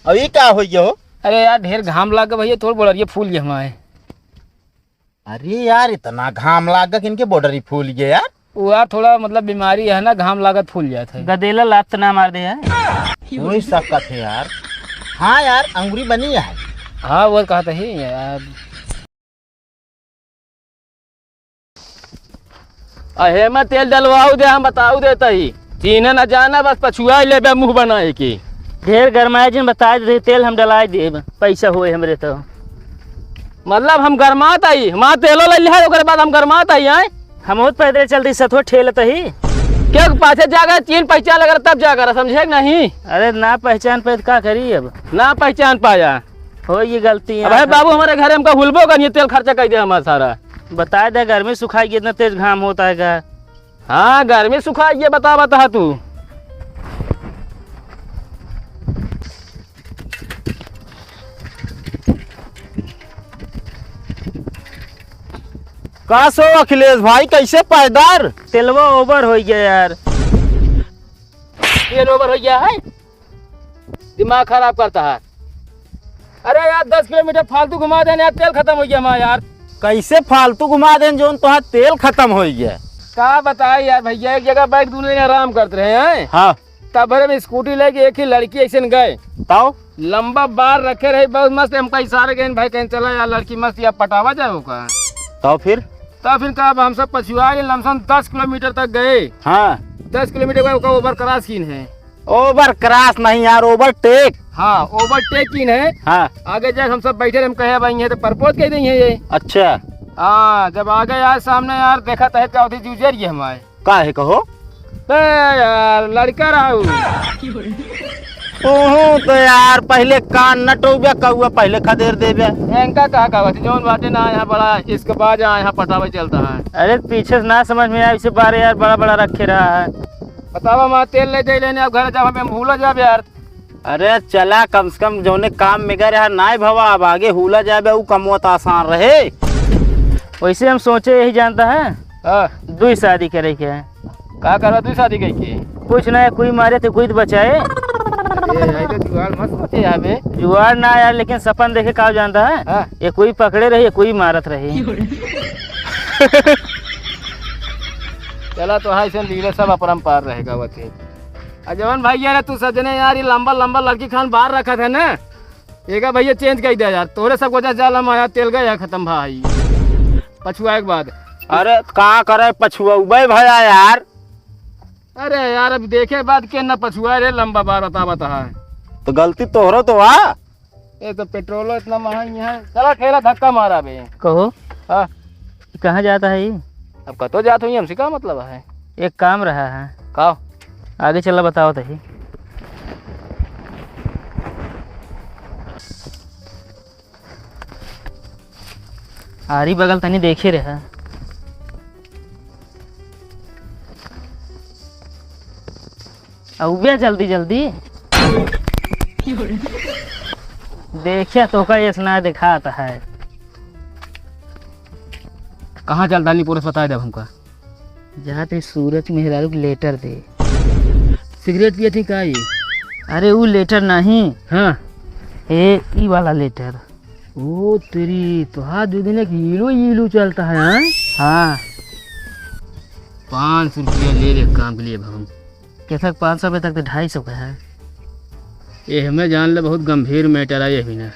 अब ये क्या हो गया हो? अरे यार ढेर घाम लग गया भैया, थोड़ा बोलरिए फूल गया हमारे। अरे यार इतना घाम लाग गया इनके बॉर्डर ही फूल गया यार। वो यार थोड़ा मतलब बीमारी है ना, घाम लागत फूल जाता है। गदेला लात ना मार दे यार। वही सबका थे यार। हाँ यार अंगूरी बनी है। हाँ वो कहा था ही यार। अहे मैं तेल डलवाऊ दे, हम बताऊ देता ही चीने न जाना, बस पछुआ ले मुँह बनाए की। ढेर गरमाए जिन बता दे तेल हम डलाए दे, पैसा होए हमरे तो। मतलब हम गरमात आई, हमारा तेलो ले लिया ओकरे बाद हम गरमात आई आए। हम बहुत पैदल चलती सथो ठेलत ही। क्या पाछे जाकर चीन पहचान लगा तब जाकर समझे नहीं। अरे ना पहचान पे का करी, अब ना पहचान पाया हो ये गलती है। भाई बाबू हमारे घर हमका हुलबो का तेल खर्चा कर दे हमारा सारा। बता दे गर्मी सुखाई इतना तेज घाम होता है का? हाँ गर्मी सुखाई, ये बता तू। का सो अखिलेश भाई कैसे पायदार? तेलवा ओवर हो गया यार। तेल ओवर हो गया है, दिमाग खराब करता है। अरे यार 10 किलोमीटर फालतू घुमा देने यार, तेल खत्म हो गया हमारा यार। कैसे फालतू घुमा दें जो तो तेल खत्म हो गया? क्या बताए यार भैया, एक जगह बैठ दूसरे आराम करते रहे हैं। हाँ तब में स्कूटी लेके एक ही लड़की ऐसे गए, ताओ लंबा बार रखे रहे बहुत मस्त। हमका इशारे गए भाई कहीं चला यार लड़की मस्त, या पटावा जाए होगा। तो फिर कहा हम सब पछुआ लमसम 10 किलोमीटर तक गए। हाँ 10 किलोमीटर का ओवर क्रॉस किन है। ओवर क्रॉस नहीं यार, ओवरटेक। हाँ ओवरटेक किन है। हाँ आगे जाके हम सब बैठे हम कहे भाई तो प्रपोज कह दी है ये। अच्छा हाँ जब आगे यार सामने यार देखा तहत क्या होती जूझर ये हमारे। का है कहो? यार लड़का रहा ओहो तो यार पहले कान नटोबे कौआ पहले खदेर देबे। इनका कहा कहा जोन बाटे ना यहाँ बड़ा इसके बाद यहाँ पटावा चलता है। अरे पीछे से ना समझ में आया, इसे बारे यार बड़ा बड़ा रखे रहा है। बतावा माँ तेल ले दे लेने, अब घर जब हमें भूला जाब यार। अरे चला कम से कम जोने काम में गए यार नाय भवा, अब आगे हुला जाबे वो कमवत आसान रहे। वैसे हम सोचे यही जानता है हाँ दू शादी करे के है। का करवा तू शादी कही के? कुछ नहीं, कोई मारे तो कोई तो बचाए। तो जुगाड़ मत सोचे यहाँ पे। जुगाड़ ना यार, लेकिन सपन देखे का जानता है। हाँ? ये कोई पकड़े रही कोई मारत रही। चला तो हाँ ऐसे लीले सब अपरम्पार रहेगा वही। अजवन भाई यार तू सजने यार ये लंबा लंबा लड़की खान बाहर रखा था ना, एक भैया चेंज कर दिया यार। तोरे सब वजह जाल हमारा तेल गया खत्म भाई पछुआ के बाद। अरे का करे पछुआ भैया यार। अरे यार अब देखे बाद के न पछुआ रे लंबा बार बता है। तो गलती तोहरो तो आ। ये तो पेट्रोल इतना महंगा है। चला ठेला धक्का मारा बे। कहो हाँ कहाँ जाता है ये? अब कतो जात हुई हमसे क्या मतलब है? एक काम रहा है। का आगे चला बताओ तो ही। आरी बगल तनी देखे रहा। अब जल्दी जल्दी देखिए तो का ये सुना दिखाता है। कहाँ चलता नहीं पूरा बता दे हमका। जहाँ ते सूरज मेहरारू को लेटर दे। सिगरेट पिए थी का ये? अरे वो लेटर नहीं, हाँ ई वाला लेटर। ओ तेरी तो हाथ दो दिन हीलो चलता है। हाँ 500 रुपया ले ले काम के लिए हम। कैसा 500 रुपये तक तो 250 का है। ये हमें जान ले बहुत गंभीर मैटर है ये भी ना।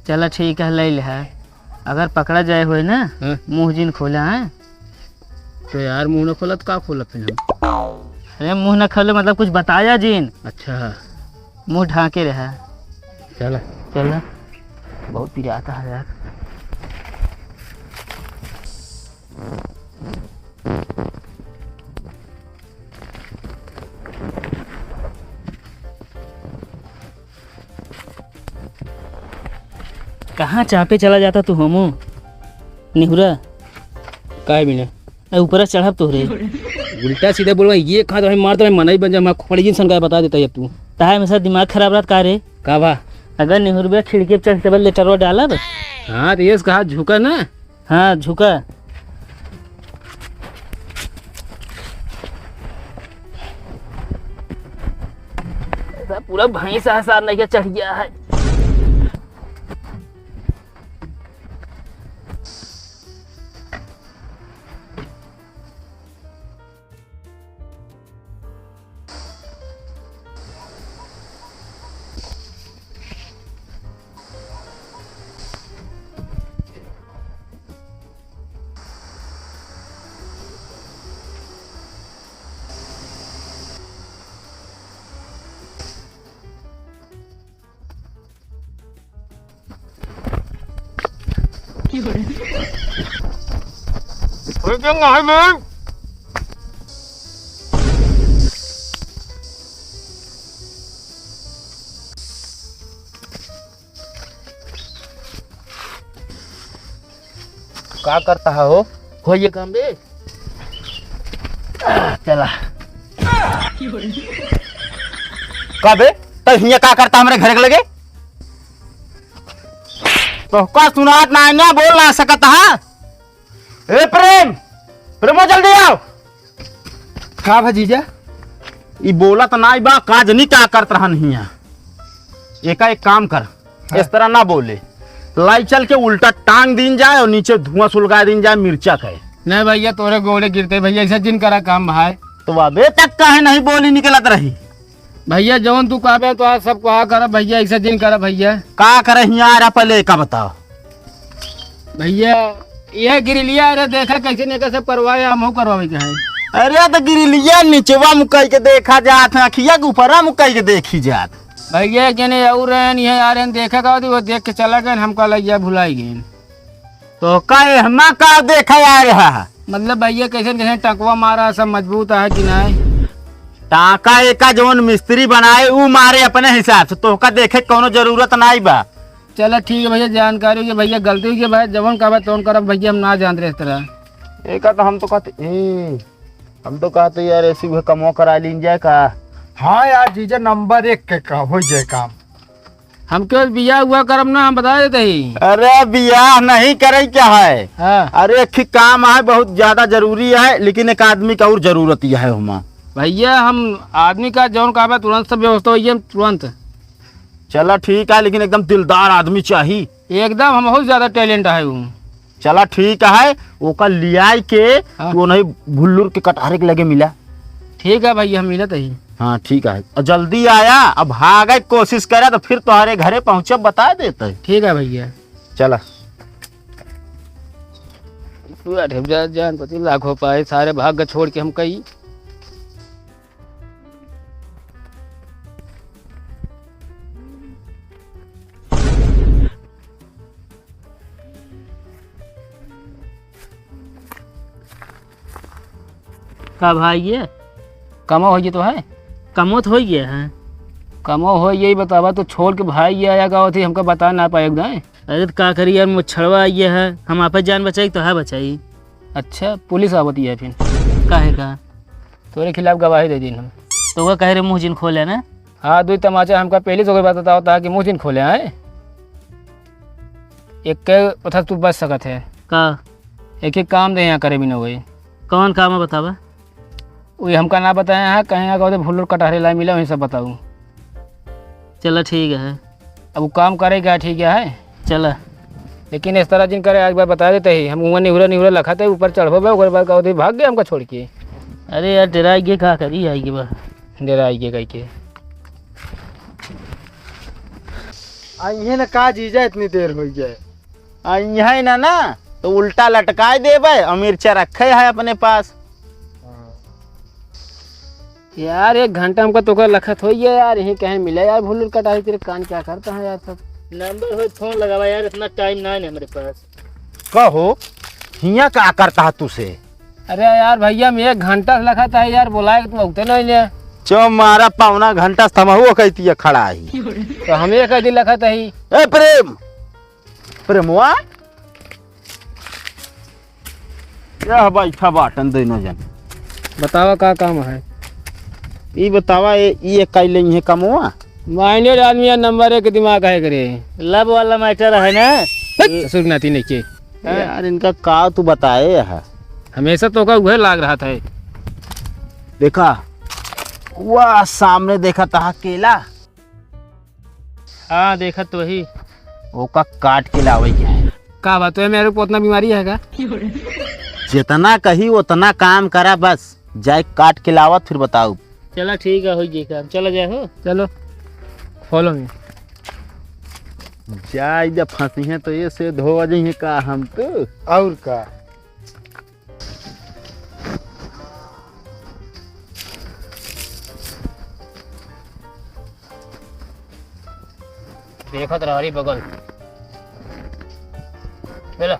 चला ठीक है ले ले है। अगर पकड़ा जाए हुए ना मुँह जिन खोला है तो यार मुँह न खोला तो का खोला फिर हम? अरे मुँह न खोले मतलब कुछ बताया जिन। अच्छा मुँह ढाके रहा। चला चला बहुत पीड़ा आता है यार। कहाँ चापे चला जाता तू हमू निहुरा का बिना ऊपर चढ़ब तोहरे। उल्टा सीधा बोलवा ये खा तो मार तो मना ही बन जा। खोपड़ी जिन सन का बता देता है तू। ताहे में दिमाग खराब रहता का रे? का बा अगर निहुरबे खिड़की पे चढ़ते बल लेटरवा डालब। हाँ तो ये कहा झुका ना। हाँ झुका। पूरा भैंस आसार नहीं चढ़ गया है। क्या करता है हो ये काम बे? चला कबे तो हिया क्या करता हमारे घर के लगे? तो का सुनात ना बोल ना सकता है। ए प्रेम, प्रेमो जल्दी आओ। का भजीजा? ये बोला तो ना बा काज नहीं क्या करता रहा नहीं एक काम कर। इस तरह ना बोले लाई चल के उल्टा टांग दिन जाए और नीचे धुआं सुलगा दिन जाए मिर्चा खाए। नहीं भैया तोरे गोड़े गिरते भैया, ऐसा जिन करा काम भाई। तो अबे तक काहे नहीं बोली निकलत रही? भैया जवन तू कहबे तो आज सब कहा कर भैया, ऐसा जिन करा भैया। का करे यार पहले का बताओ भैया। यह गिरिलिया अरे देखा कैसे नहीं कैसे परवाए हम करवावे के है। अरे तो गिरिलिया नीचवा मुकई के देखा जात है, अखिया के ऊपरा मुकई के देखी जात भैया केने और ये आ रहे देखा का वो देख के चला गए, हमका लगिया भुलाई गए। तो काहे हमा का देखा आ रहा है? मतलब भैया कैसे कैसे टकवा मारा, सब मजबूत है कि नहीं? टाका एका जवन मिस्त्री बनाए ऊ मारे अपने हिसाब से, तो का देखे कोनो जरूरत नहीं बा। चलो ठीक है भैया, जानकारी हुई भैया, गलती हुई भाई, जवन कहबे तोन करब भैया, हम ना जानते इस तरह। एक तो हम तो कहते यार ऐसी भी कमो करा लीन जाए का। हाँ यार जीजा नंबर 1 के का हो जाए काम। हम क्यों बिया हुआ करब ना, हम बता देते ही। अरे बियाह नहीं करे क्या है? हाँ। अरे एक काम है बहुत ज्यादा जरूरी है, लेकिन एक आदमी का और जरूरत है हुमा। भैया हम आदमी का जौन कहबे तुरंत सब व्यवस्था हुई तुरंत। चला ठीक है, लेकिन एकदम दिलदार आदमी चाहिए। एकदम हम बहुत ज्यादा टैलेंट है वो। चला ठीक है, ओका लिया के वो नहीं भुल्लुर के कटारे के लगे मिला। ठीक है भैया, हम मिलत ही। हाँ ठीक है, और जल्दी आया, अब भागे कोशिश करे तो फिर तुम्हारे घरे पहुंचे बता देते। ठीक है भैया। चला जान पति लाखों पाए, सारे भाग छोड़ के हम कई। का भाई ये कमा हो गया तो है, कमोत हो गया है। कमा हो यही बतावा तो छोड़ के भाई ये आया गाँव थी, हमको बता ना पाए एकदम। अरे तो का करी यार, मुछड़वा ये है, हम आप जान बचाई तो है बचाई। अच्छा पुलिस आवती है फिर? काहे का? तोरे खिलाफ गवाही दे दी हम। तो वह कह रहे मुँह जिन खोले ना। हाँ 2 तमाचा हमका पहले से बताता होता है कि मुँह जिन खोले हैं। एक के तू बच सकत है का? एक काम दे यहाँ करे भी ना वही। कौन काम है बतावा? वही हमका ना बताया है, कहीं का भुल्लुर कटहरे ला मिला वही सब बताऊँ। चलो ठीक है, अब वो काम करेगा ठीक है। चला लेकिन इस तरह जिन करे एक बार बता देते ही, हम वहाँ निहुरा लखाते ऊपर चढ़ो बाद का भाग गए हमका छोड़ के। अरे यार डराइए का करी आएगी बा डेरा आइए कह के। आइए ना का जीजा इतनी देर हो जाए। यही ना तो उल्टा लटकाए देवे और मिर्चा रखे है अपने पास। यार 1 घंटा हमका तो लखत हो गया यार, यही कहीं मिला यार भुल्लुर कटाई, तेरे कान क्या करता है यार सब। नंबर हो फोन लगावा यार, इतना टाइम ना है हमारे पास। कहो हिया क्या करता है तुसे? अरे यार भैया मैं 1 घंटा से लखा था यार, बुलाए तुम उगते नहीं ले। चो मारा पौना घंटा थमा कहती है खड़ा ही। तो हम एक दिन लखा था ही। ए प्रेम, प्रेमवा यह बैठा बाटन दोनों जन। बतावा का काम है? ये बतावा ये कैले है कमवा? माइनर आदमी या नंबर 1 दिमाग है करे। लब वाला मैटर है ना। सुनती नहीं के यार इनका का तू बताए है? हमेशा तो का वह लाग रहा था। देखा वह सामने देखा था केला, हाँ देखा तो वही। ओका काट के लावे के है। का बात है, मेरे को उतना बीमारी है का? जितना कही उतना काम करा, बस जाए काट के लावत फिर बताऊ। चला ठीक है, हो जी काम, चला जाए हो। चलो फॉलो मी। जाए जब फंसी है तो ये से धो जाइए का हम तो। और का देखत रही बगल चलो।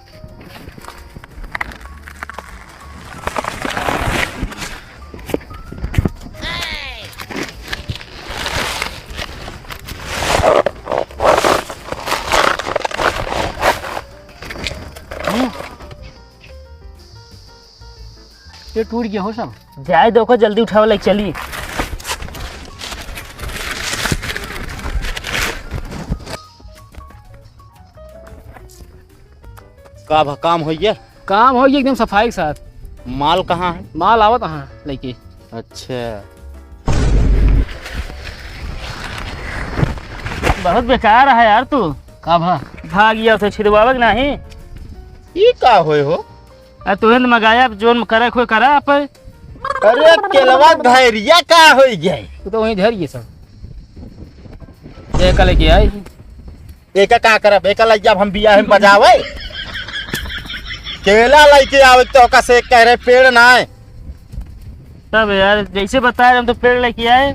ये टूट गया हो सब। जाए देखो जल्दी उठाओ, लाइक चलिए। का काम हो गया? काम हो गया एकदम सफाई के साथ। माल कहाँ है? माल आवत हाँ लेके। अच्छा बहुत बेकार है यार तू। का भा भाग गया उसे छिदवावक नहीं। ये का होए हो? तुरंत मंगाया जोन करे कोई करा आप। अरे केलवा धैर्या का हो गया? तू तो वहीं धर गए सब। ये कल के आई एका का करब? एका लग जब हम बियाह में बजावे केला लेके आवे तो का से कह रहे पेड़ ना है। तब यार जैसे बताए हम तो पेड़ लेके आए।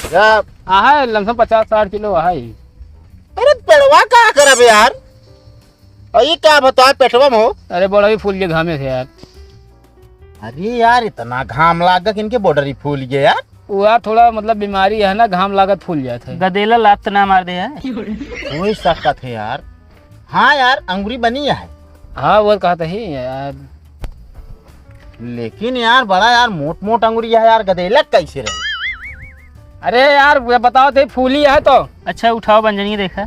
जब है लमसम 50-60 किलो है। अरे पेड़वा का करब यार? और ये क्या बता पेटवा में हो? अरे बड़ा भी फूल के घामे थे यार। अरे यार इतना घाम लागा कि इनके बॉर्डर ही फूल गए यार। वो यार थोड़ा मतलब बीमारी है ना, घाम लागत फूल जाता है। गदेला लात ना मार दे यार। कोई सकत है यार। हाँ यार अंगूरी बनी है। हाँ वो कहते ही यार। लेकिन यार बड़ा यार मोट मोट अंगूरी है यार, गदेला कैसे रहे? अरे यार बताओ थे फूली है तो। अच्छा उठाओ बंजनी देखा।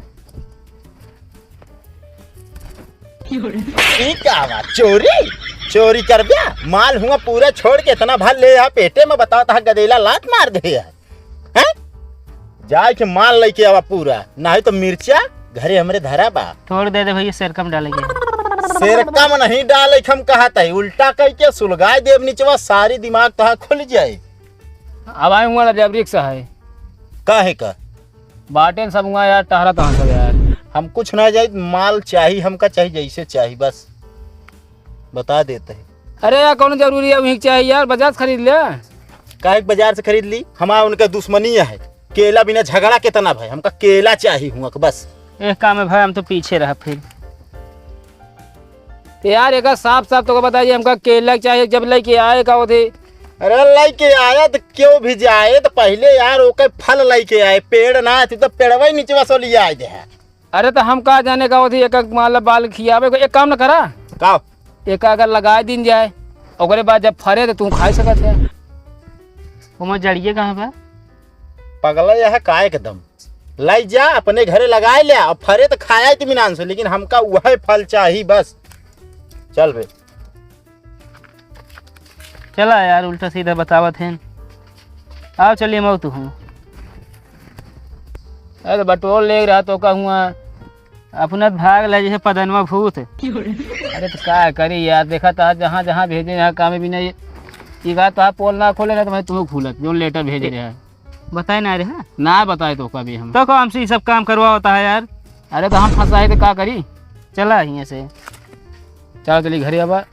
ये क्या बात? चोरी चोरी कर दिया? माल हुआ पूरा छोड़ के इतना भर ले आ पेटे में, बताओ था गदेला लात मार दे यार। हैं? जाए के माल लेके आवा पूरा, नहीं तो मिर्चा घरे हमरे धरा बा। थोड़ दे भैया, सिर कम डालेंगे। सिरका में नहीं डाले हम कहता है, उल्टा कह के सुलगाए देव नीचवा, सारी दिमाग तो खुल जाए। अब आए हुआ जबरिक सा है काहे का बाटेन सब हुआ यार, टहरा तो सब यार। हम कुछ ना जाए, माल चाहिए हमका, चाहिए जैसे चाहिए बस बता देते हैं। अरे यार कौन जरूरी है वहीं चाहिए यार, बजाज खरीद ले। काहे बाजार से खरीद ली? हमारा उनका दुश्मनी है। केला बिना झगड़ा कितना भाई, हमका केला चाहिए हुआ बस। एक काम है भाई, हम तो पीछे रहा फिर। तो यार एक साफ साफ तो बताइए हमका केला चाहिए, जब लेके आए का वो थे। अरे लेके आया तो क्यों भी जाए, तो पहले यार ओके फल लेके आए, पेड़ ना थी तो पेड़वा ही नीचे वसो लिया आए दे। अरे तो हम कहा जाने का वो थी, एक मतलब बाल खियावे को। एक काम ना करा, का एक अगर लगाए दिन जाए और बाद जब फरे तो तू खा सकत है। वो जड़िए कहाँ बा? पगला यह का एकदम लाई जा अपने घरे लगाए लिया, और फरे तो खाया इत्मीनान से, लेकिन हमका वह फल चाहिए बस। चल बे चला यार, उल्टा सीधा बतावत है। आओ चलिए मैं तू हूँ। अरे तो बटोर ले रहा तो कहूँगा अपना भाग ले जैसे पदनवा भूत। अरे तो क्या करी यार, देखा था जहाँ जहाँ भेजे यहाँ काम भी नहीं। ये बात तो पोल ना खोले ना तो मैं तुम्हें फूलत जो लेटर भेजे रहे बताए ना रहे ना बताए तो कभी हम तो हमसे ये सब काम करवा होता है यार। अरे तो हम फंसाए तो क्या करी। चला यहाँ से। चलो चलिए घरे अब।